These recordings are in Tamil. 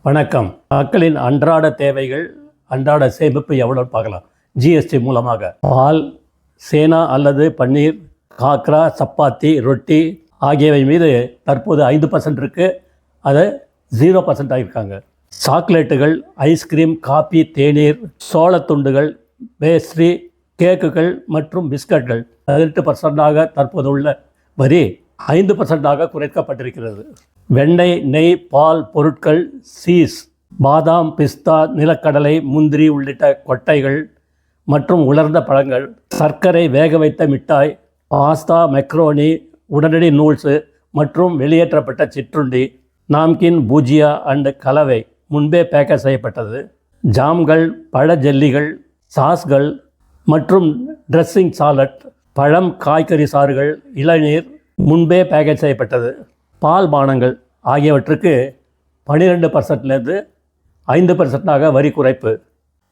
வணக்கம். மக்களின் அன்றாட தேவைகள், அன்றாட சேமிப்பு எவ்வளோன்னு பார்க்கலாம். ஜிஎஸ்டி மூலமாக பால், சேனா அல்லது பன்னீர், காக்ரா, சப்பாத்தி, ரொட்டி ஆகியவை மீது தற்போது 5% இருக்குது. அதை 0% ஆகியிருக்காங்க. சாக்லேட்டுகள், ஐஸ்கிரீம், காபி, தேநீர், சோளத்துண்டுகள், பேஸ்ட்ரி, கேக்குகள் மற்றும் பிஸ்கட்கள் 18% தற்போது உள்ள வரி 5% குறைக்கப்பட்டிருக்கிறது. வெண்ணெய், நெய், பால் பொருட்கள், சீஸ், பாதாம், பிஸ்தா, நிலக்கடலை, முந்திரி உள்ளிட்ட கொட்டைகள் மற்றும் உலர்ந்த பழங்கள், சர்க்கரை, வேக வைத்த மிட்டாய், பாஸ்தா, மெக்ரோனி, உடனடி நூல்ஸு மற்றும் வெளியேற்றப்பட்ட சிற்றுண்டி, நாம்கின், பூஜியா அண்ட் கலவை முன்பே பேக்கேஜ் செய்யப்பட்டது, ஜாம்கள், பழ ஜெல்லிகள், சாஸ்கள் மற்றும் ட்ரெஸ்ஸிங் சாலட், பழம், காய்கறி சாறுகள், இளநீர் முன்பே பேக்கேஜ் செய்யப்பட்டது, பால் பானங்கள் ஆகியவற்றுக்கு 12%லேருந்து 5% வரி குறைப்பு,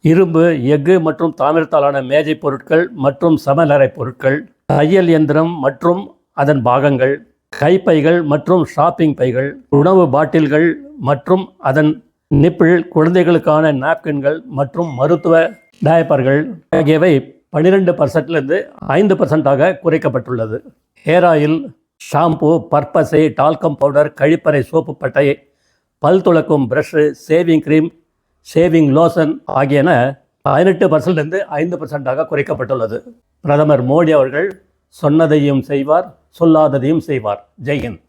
இரும்பு, எஃகு மற்றும் தாமிரத்தாலான மேஜை பொருட்கள் மற்றும் சமையலறை பொருட்கள், தையல் இயந்திரம் மற்றும் அதன் பாகங்கள், கைப்பைகள் மற்றும் ஷாப்பிங் பைகள், உணவு பாட்டில்கள் மற்றும் அதன் நிப்பிள், குழந்தைகளுக்கான நாப்கின்கள் மற்றும் மருத்துவ டயப்பர்கள் ஆகியவை 12%லேருந்து 5% குறைக்கப்பட்டுள்ளது. ஹேர் ஆயில், ஷாம்பு, பற்பசை, டால்கம் பவுடர், கழிப்பறை சோப்பு பட்டை, பல் துளக்கும் brush, shaving cream, shaving lotion ஆகியன 18%லேருந்து 5% குறைக்கப்பட்டுள்ளது. பிரதமர் மோடி அவர்கள் சொன்னதையும் செய்வார், சொல்லாததையும் செய்வார். ஜெய் ஹிந்த்.